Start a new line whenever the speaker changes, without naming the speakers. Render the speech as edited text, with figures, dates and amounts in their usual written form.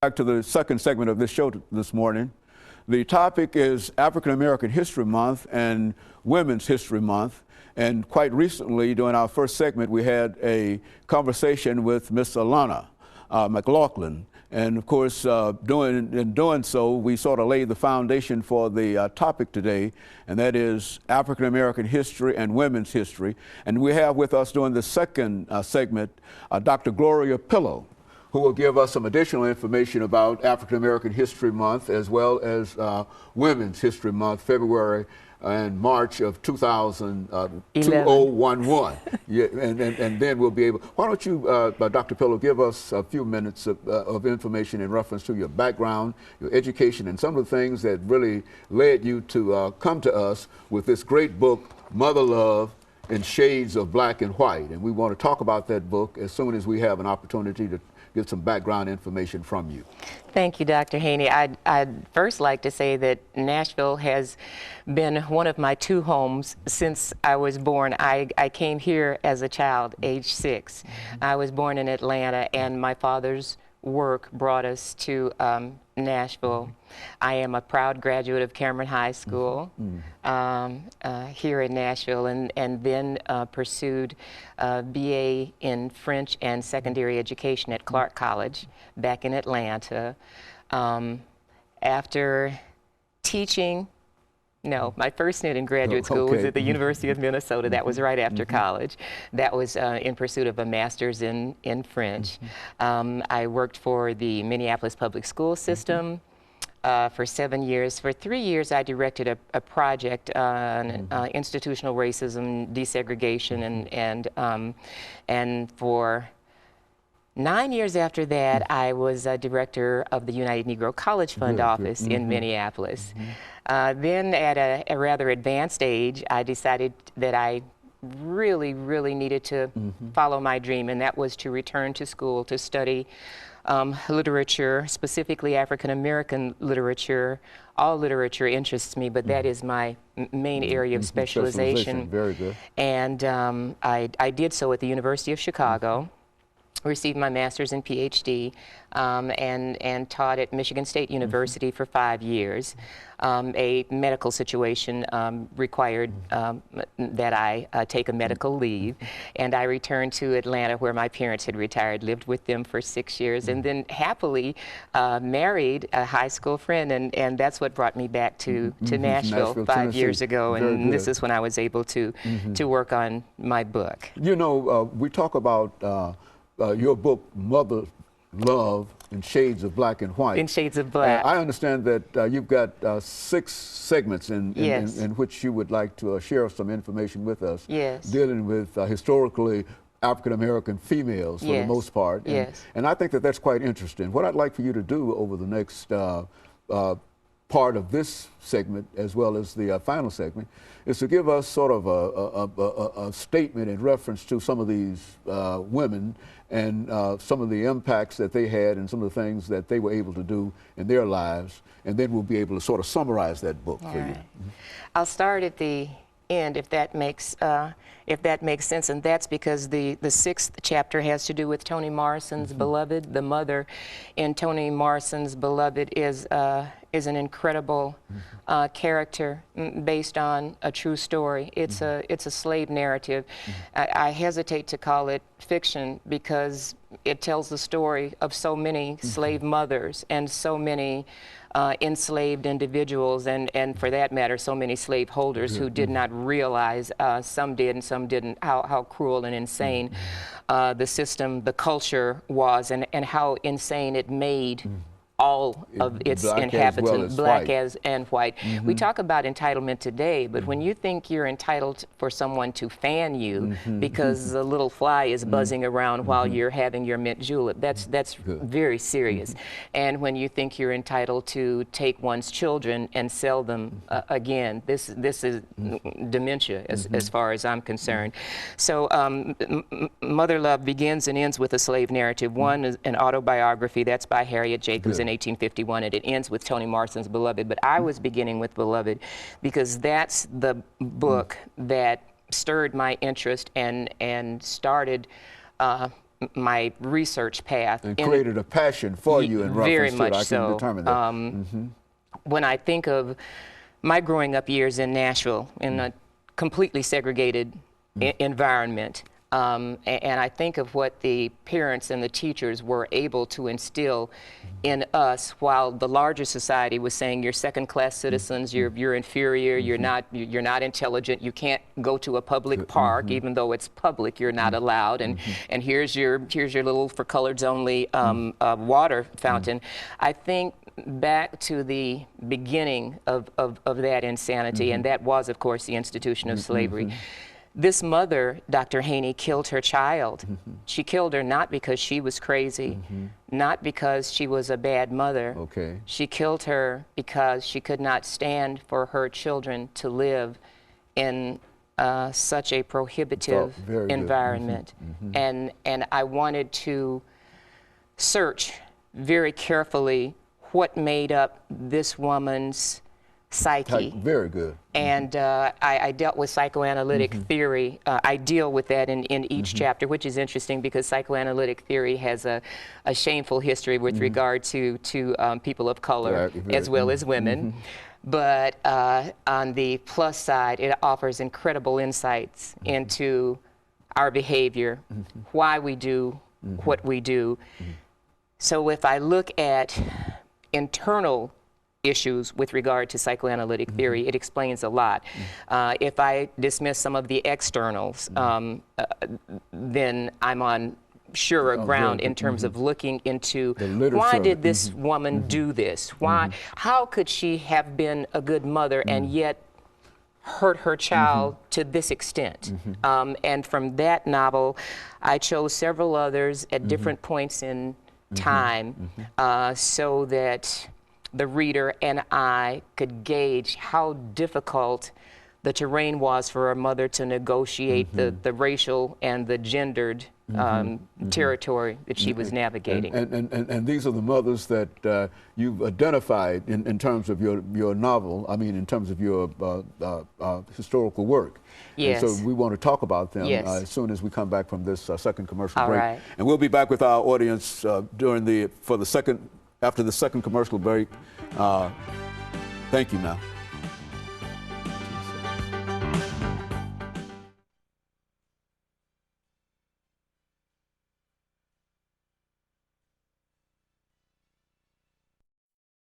Back to the second segment of this show this morning. The topic is African American History Month and Women's History Month. And quite recently, during our first segment, we had a conversation with Miss Alana McLaughlin. And of course, in doing so, we sort of laid the foundation for the topic today, and that is African American history and women's history. And we have with us during the second segment, Dr. Gloria Pillow, who will give us some additional information about African American History Month as well as Women's History Month, February and March of 2011. Yeah, and then we'll be able. Why don't you, Dr. Pillow, give us a few minutes of information in reference to your background, your education, and some of the things that really led you to come to us with this great book, Mother Love in Shades of Black and White. And we want to talk about that book as soon as we have an opportunity to get some background information from you.
Thank you, Dr. Haney. I'd first like to say that Nashville has been one of my two homes since I was born. I came here as a child, age 6. I was born in Atlanta, and my father's work brought us to Nashville. I am a proud graduate of Cameron High School here in Nashville, and then pursued BA in French and secondary education at Clark College back in Atlanta. After teaching, my first stint in graduate school was at the University of Minnesota. That was right after college. That was in pursuit of a master's in French. I worked for the Minneapolis public school system for 7 years. For 3 years, I directed a project on institutional racism, desegregation, and for 9 years after that, I was director of the United Negro College Fund office in Minneapolis. Then at a rather advanced age, I decided that I really needed to follow my dream, and that was to return to school to study literature, specifically African American literature. All literature interests me, but that is my main area of specialization.
Very good.
And I did so at the University of Chicago. Received my master's and PhD, and taught at Michigan State University for 5 years. A medical situation required that I take a medical leave, and I returned to Atlanta, where my parents had retired, lived with them for 6 years, and then happily married a high school friend, and that's what brought me back to Nashville 5 years ago, and this is when I was able to work on my book.
You know, we talk about your book, Mother Love in Shades of Black and White.
In Shades of Black.
I understand that you've got 6 segments in which you would like to share some information with us.
Yes.
Dealing with historically African American females for the most part. And I think that that's quite interesting. What I'd like for you to do over the next part of this segment, as well as the final segment, is to give us sort of a statement in reference to some of these women and some of the impacts that they had and some of the things that they were able to do in their lives, and then we'll be able to sort of summarize that book for you.
I'll start at the end, if that makes sense, and that's because the 6th chapter has to do with Toni Morrison's Beloved. The mother in Toni Morrison's Beloved is an incredible character based on a true story. It's a slave narrative. I hesitate to call it fiction because it tells the story of so many slave mothers and so many enslaved individuals, and for that matter, so many slaveholders who did not realize, some did and some didn't, how cruel and insane the system, the culture was, and how insane it made all of its inhabitants, black and white. We talk about entitlement today, but when you think you're entitled for someone to fan you because a little fly is buzzing around while you're having your mint julep, that's very serious. And when you think you're entitled to take one's children and sell them, again, this is dementia as far as I'm concerned. So Mother Love begins and ends with a slave narrative. One is an autobiography, that's by Harriet Jacobs in 1851, and it ends with Toni Morrison's Beloved. But I was beginning with Beloved because that's the book that stirred my interest and started my research path.
And created a passion for you in
very
reference to it.
much
I can
so.
determine that.
When I think of my growing up years in Nashville, in a completely segregated environment, and I think of what the parents and the teachers were able to instill in us, while the larger society was saying you're second-class citizens, you're inferior, you're not intelligent, you can't go to a public park, even though it's public, you're not allowed, and here's your little for coloreds only water fountain. I think back to the beginning of that insanity, and that was, of course, the institution of slavery. This mother, Dr. Haney, killed her child. She killed her not because she was crazy, not because she was a bad mother.
Okay.
She killed her because she could not stand for her children to live in such a prohibitive environment. And I wanted to search very carefully what made up this woman's psyche.
Very good.
And I dealt with psychoanalytic theory. I deal with that in each chapter, which is interesting because psychoanalytic theory has a shameful history with regard to people of color as well as women. But on the plus side, it offers incredible insights into our behavior, why we do what we do. So if I look at internal issues with regard to psychoanalytic theory, it explains a lot. If I dismiss some of the externals, then I'm on surer ground in terms of looking into why did this woman do this? Why? How could she have been a good mother and yet hurt her child to this extent? And from that novel, I chose several others at different points in time so that the reader and I could gauge how difficult the terrain was for a mother to negotiate the racial and the gendered territory that she was navigating.
And these are the mothers that you've identified in terms of your novel, I mean in terms of your historical work.
Yes.
And so we want to talk about them as soon as we come back from this second commercial break.
Right.
And we'll be back with our audience after the second commercial break. Thank you now.